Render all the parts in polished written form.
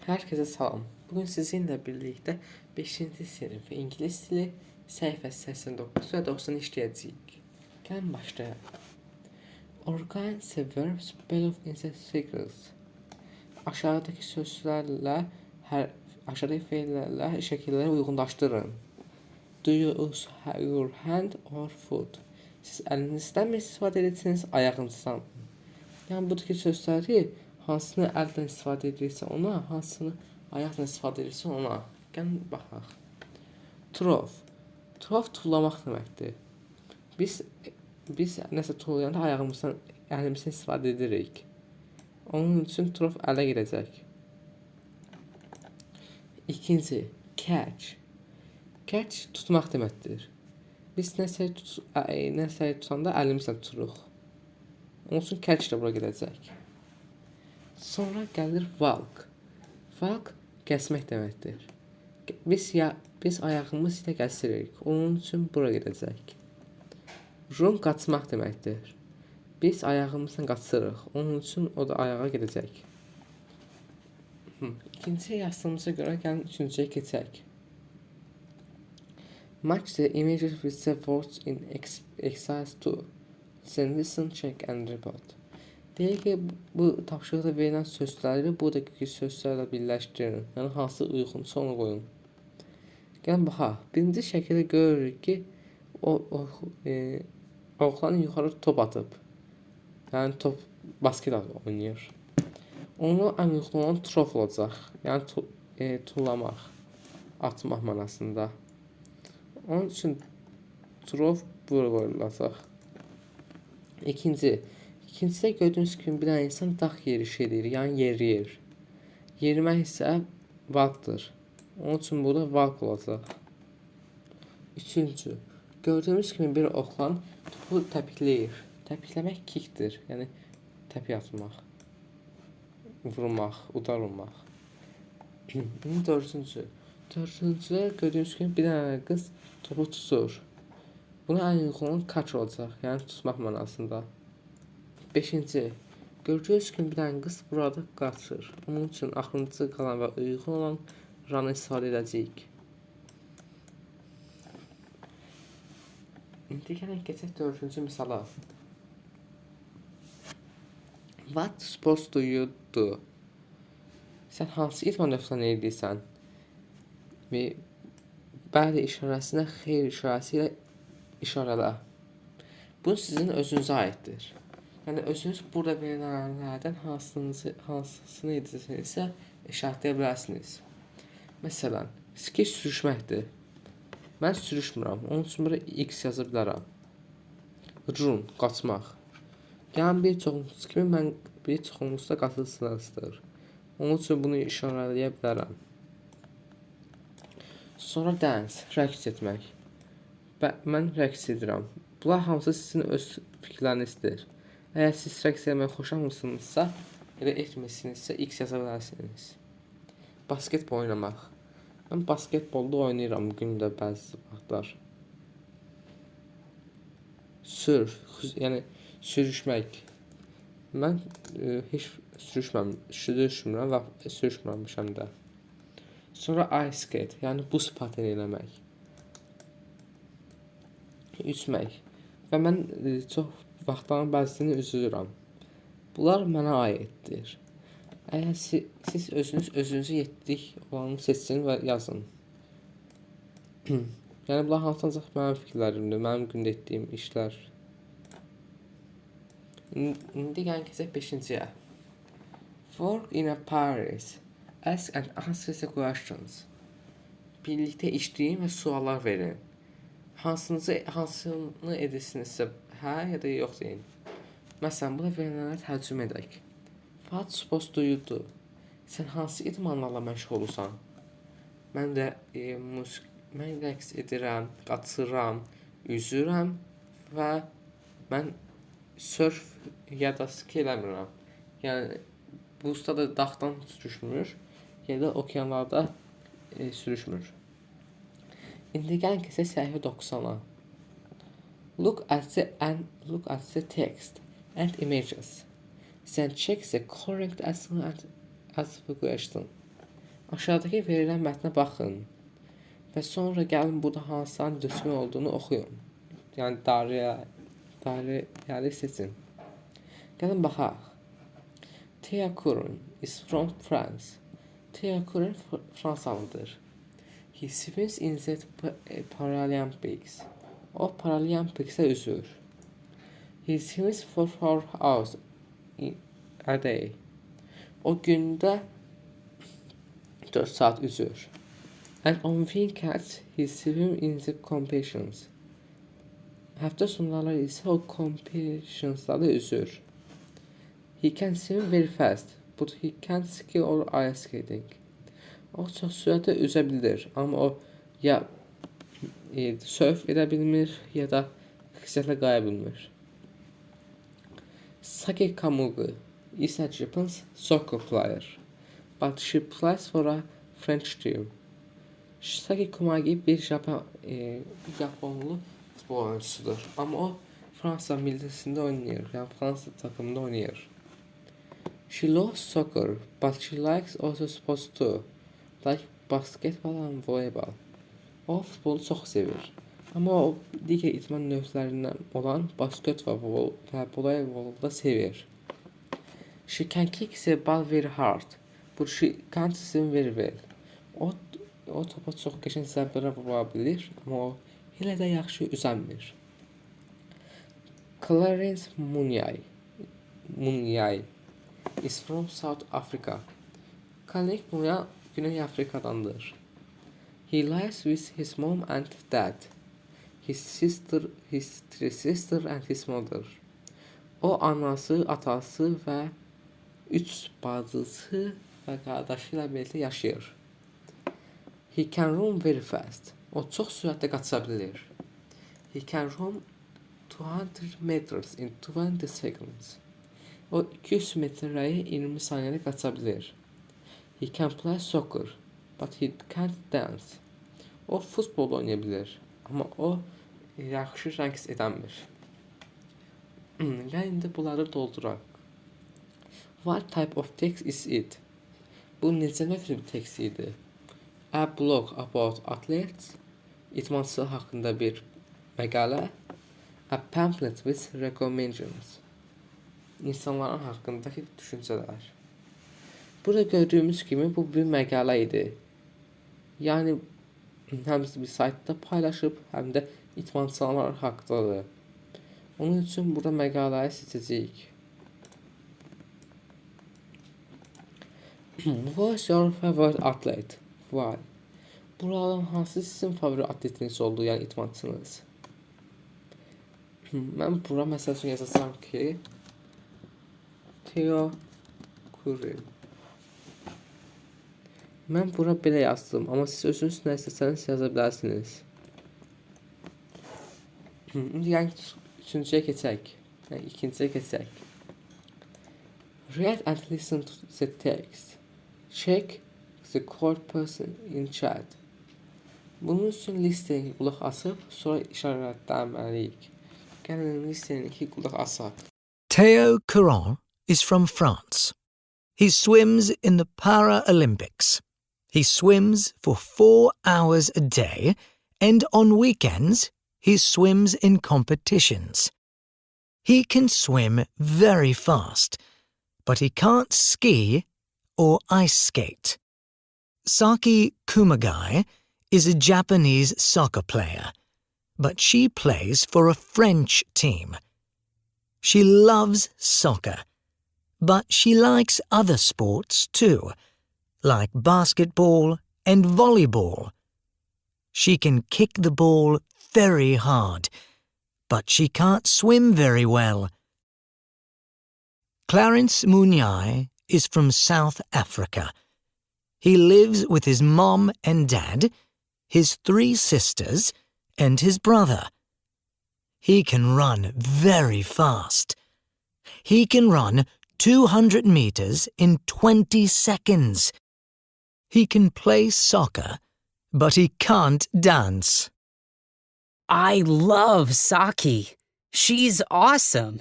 Herkese salam. Bugün sizinle birlikte 5. sınıf İngiliz dili sayfa 89 ve 90 işleyeceğiz. Gelin başlayalım. Organize verbs below in the circles. Aşağıdaki sözlerle aşağıdaki fiillerle şekilleri uygunlaştırın. Do you use your hand or foot? Siz əlinizdən mi istifadə edirsiniz, ayağınızdan? Yəni buradakı sözləri hansını əldən istifadə edirsə ona, hansını ayaqla istifadə edirsə ona. Gəlin baxaq. Trof. Trof tullamaq deməkdir. Biz nəsə tullayanda ayağımızdan, əlimizdən istifadə edirik. Onun üçün trof ələ gedəcək. İkinci, catch. Catch tutmaq deməkdir. Biz nəsə tutanda əlimizlə tuturuq. Onun üçün catch də bura gedəcək. Sonra gəlir walk. Walk gəzmək deməkdir. Biz ayağımız ilə gəzirik. Onun üçün bura gedəcək. Run qaçmaq deməkdir. Biz ayağımızla qaçırıq. Onun üçün o da ayağa gedəcək. İkinci yazdığımıza görə gəlin üçüncüyə keçək. Match the images with the words in exercise 2. Then listen, check and report. Deyək ki, bu tapşırıqda verilən sözləri buradakı sözlərlə birləşdirin. Yəni, hansı uyğunsa onu qoyun. Gəlin, baxaq. Birinci şəkildə görürük ki, oğlan yuxarı top atıb. Yəni, basket oynayır. Onu ən uyğun olan trof olacaq. Yəni, tullamaq, atmaq mənasında. Onun üçün trof bura qoyulacaq. İkincidə gördüyünüz kimi bir dənə insan dağ yerişi edir, yəni yeriyir. Yerimək isə valqdır. Onun üçün burada valq olacaq. Üçüncü, gördüyümüz kimi bir oğlan topu təpikləyir. Təpikləmək kickdir, yəni təpik atmaq, vurmaq, udar olmaq. Dördüncüdə gördüyünüz kimi bir dənə qız topu tutur. Buna ən uyğun catch olacaq, yəni tutmaq mənasında. Beşinci, gördüyünüz kimi bir dənə qız burada qaçır. Onun üçün axırıncı qalan və uyğun olan ranı istifadə edəcəyik. İndi gəlin keçək dördüncü misala. What sports do you do? Sən hansı idman növlərini edirsən? Bəli işarəsinə xeyr işarəsi ilə işarələ. Bu sizin özünüzə aiddir. Yəni özünüz burada verilənlərdən hansını edirsinizsə işarətləyə bilərsiniz. Məsələn, ski sürüşməkdir. Mən sürüşmürəm. Onun üçün burada X yaza bilərəm. Run, qaçmaq. Yəni bir çoxunuz kimi mən bir çoxunuzda qatılsınızdır. Onun üçün bunu işarələyə bilərəm. Sonra dance, rəqs etmək. Mən rəqs edirəm. Bunlar hamısı sizin öz fikirlərinizdir. Əgər siz rəqs etməyi xoşlamırsınızsa, ya da etmirsinizsə X yaza bilərsiniz. Basketbol oynamaq. Mən basketbolda oynayıram gündə bəzi vaxtlar. Surf, yəni sürüşmək. Mən heç sürüşmürəm və sürüşməmişəm də. Sonra ice skate, yəni buz pateni eləmək. Üzmək. Və mən çox vaxtların bəzisini üzürəm. Bunlar mənə aiddir. Əgər siz özünüzü yetdik olanı seçsin və yazın. Yəni bunlar hansı ancaq mənim fikirlərimdir, mənim gündə etdiyim işlər. İndi gəlin keçək 5-ciyə. Work in a Paris. Ask and answer the questions. Birlikdə işləyin və suallar verin. Hansını edirsinizsə hə ya da yox deyin. Məsələn, burada verilənləri tərcümə edək. What supposed do you do? Sən hansı idmanlarla məşğul olursan? Mən rəqs edirəm, qaçıram, üzürəm və mən surf ya da ski eləmirəm. Yəni buzda da dağdan sürüşmür, ya da okeanlarda sürüşmür. İndi gəlin keçək səhifə 90-a. Look at the text and images. Then check the correct answer as the question. Aşağıdakı verilən mətnə baxın və sonra gəlin burada hansıların düzgün olduğunu oxuyun. Yəni dairələri seçin. Gəlin baxaq. Thea Curran is from France. Thea Curran Fransalıdır. He swims in the Paralympics. O Paralympics'e üzür. He swims for 4 hours a day. O gündə 4 saat üzür. And on weekends he swims in the competitions. Həftə sonları isə o competitionslarda üzür. He can swim very fast, but he can't ski or ice skating. O çox sürətlə üzə bilir, amma o ya sörf edə bilmir, ya da xizəklə qaya bilmir. Saki Kamugi is a Japanese soccer player, but she plays for a French team. Saki Kamugi bir Japonlu futbol oyuncusudur, amma o Fransa millisində oynayır, yəni Fransa takımında oynayır. She loves soccer, but she likes other sports too, like basketball and volleyball. O futbolu çox sevir, amma o digər idman növlərindən olan basket və voleybolu da sevir. She can kick the ball very hard, but she can't swim very well. O topa çox qəşəng zərbələr vura bilir, amma o elə də yaxşı üzənmir. Clarence Munyai is from South Africa. Clarence Munyai Güney Afrikadandır. He lives with his mom and dad, his three sister and his mother. O anası, atası və 3 bacısı və qardaşı ilə birlikdə yaşayır. He can run very fast. O çox sürətlə qaça bilir. He can run 200 meters in 20 seconds. O 200 metrəyi 20 saniyədə qaça bilir. He can play soccer, but he can't dance. O futbol oynaya bilir, amma o yaxşı rəqs edəmir. Yəni indi bunları dolduraq. What type of text is it? Bu necə növün tekst idi? A blog about athletes, idmançılar haqqında bir məqalə. A pamphlet with recommendations, insanların haqqındakı düşüncələr. Burada gördüyümüz kimi bu bir məqalə idi. Yəni həm bir saytda paylaşıb, həm də idmançılar haqqındadır. Onun üçün burada məqaləyi seçəcəyik. What's your favorite athlete? Why? Buradan hansı sizin favori atletiniz oldu, yəni idmançınız? Mən bura məsəl üçün yazacağam ki, Thea Curran. Mən bura belə yazdım, amma siz özünüz nə istəsəniz yaza bilərsiniz. Yəni üçüncüyə keçək. Yəni ikinciyə keçək. Read and listen to the text. Check the corpus in chat. Bunun üçün listening qulaq asıb, sonra işarələnməliyik. Gəlin listening qulaq asaq. Theo Curran is from France. He swims in the Paralympics. He swims for 4 hours a day, and on weekends he swims in competitions. He can swim very fast, but he can't ski or ice skate. Saki Kumagai is a Japanese soccer player, but she plays for a French team. She loves soccer, but she likes other sports too, like basketball and volleyball. She can kick the ball very hard, but she can't swim very well. Clarence Munyai is from South Africa. He lives with his mom and dad, his 3 sisters, and his brother. He can run very fast. He can run 200 meters in 20 seconds. He can play soccer, but he can't dance. I love Saki. She's awesome.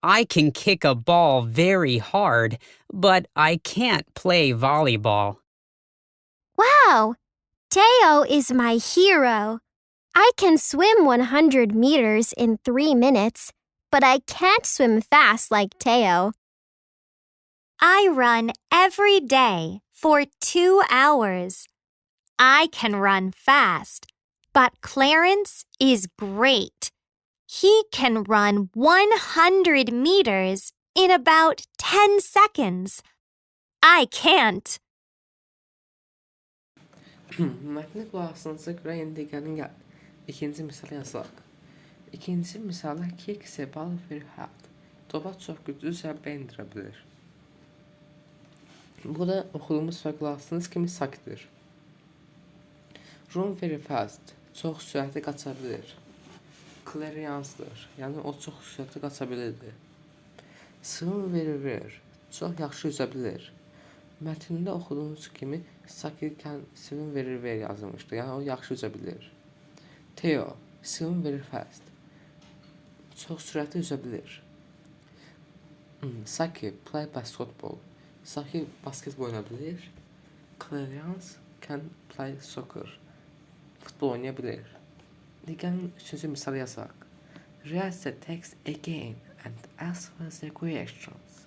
I can kick a ball very hard, but I can't play volleyball. Wow! Teo is my hero. I can swim 100 meters in 3 minutes, but I can't swim fast like Teo. I run every day for 2 hours. I can run fast, but Clarence is great. He can run 100 meters in about 10 seconds. I can't. Mətni qulağınıza görə indi gəlin ikinci misal yazaq. İkinci misala kekse bal bir hat. Topa çox güclü zərbə endirə bilir. Bu da oxuduğumuz və qulağınız kimi sakitdir. Run very fast. Çox sürətli qaça bilir. Clariansdır. Yəni o çox sürətli qaça bilirdi. Swim very well. Çox yaxşı üzə bilir. Mətndə oxuduğunuz kimi Saki can swim very well yazılmışdı. Yəni o yaxşı üzə bilir. Theo swim very fast. Çox sürətli üzə bilir. Saki play basketball. Saki basketbol oynaya bilir. Clarence can play soccer. Futbol oynaya bilir. Gəlin üçüncü misal yazaq. Read the text again and answer the questions.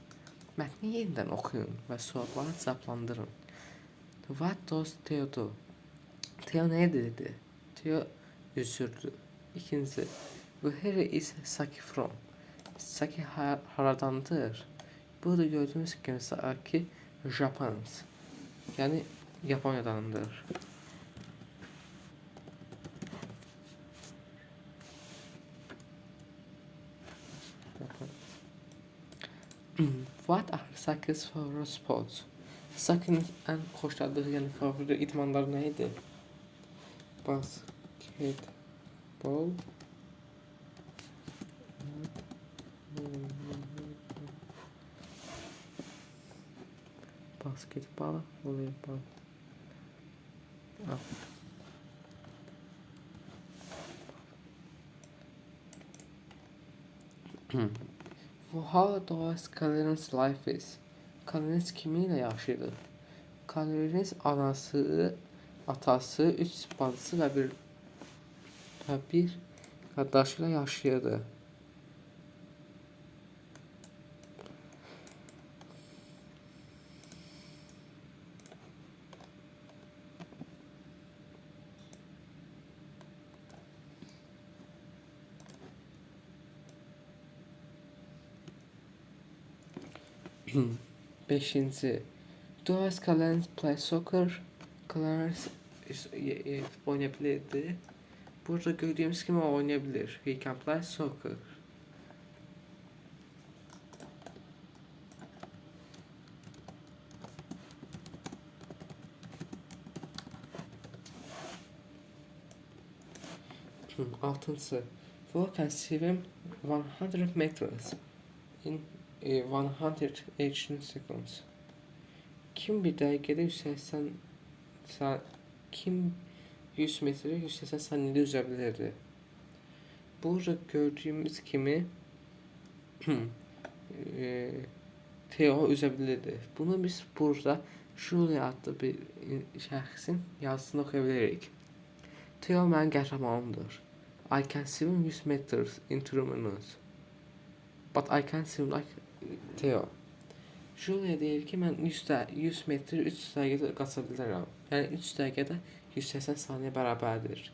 Mətni yenidən oxuyun və sualları cavablandırın. What does Theo do? Theo nə dedi? Theo üzürdü. İkinci. Where is Saki from? Saki haradandır? Burada gördüğümüz kimi Saki Japans. Yəni Yaponiyadandır. What are Saki's favorite sports? Saki'nin en hoşlandığı yani favori idmanları neydi? Basketbol, voleybol. How does Kalen's life is? Kalen's kiminle yaşaydı? Kalen's anası, atası, 3 bacısı və bir qardaşıyla yaşayırdı. Beşinci. Does Clarence play soccer? Clarence futbol oynayabilirdi. Burada gördüğümüz gibi o oynayabilir. He can play soccer. Altıncı. Who can swim 100 meters in 118 seconds? Kim bir dəqiqədə 180 kim 100 metre 180 saniyede yüzə bilirdi? Burada gördüğümüz kimi Theo yüzə bilirdi. Bunu biz burada Julia adlı bir şəxsin yazısını oxuya bilirik. Theo mənim qəhrəmanımdır. I can swim 100 meters in 2 minutes. But I can't swim like Theo. Julia deyir ki, mən 100 metr 3 dəqiqədə qaça bilərəm. Yəni 3 dəqiqədə 180 saniyə bərabərdir.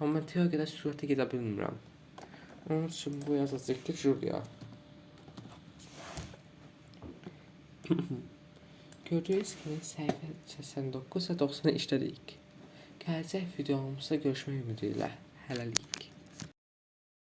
Amma mən Theo qədər sürətlə gedə bilmirəm. Onun üçün bu yazacaqdır Julia. Gördüyünüz kimi səhifə 89 və 90'ı işlədik. Gələcək videomuzda görüşmək ümidi ilə. Hələlik.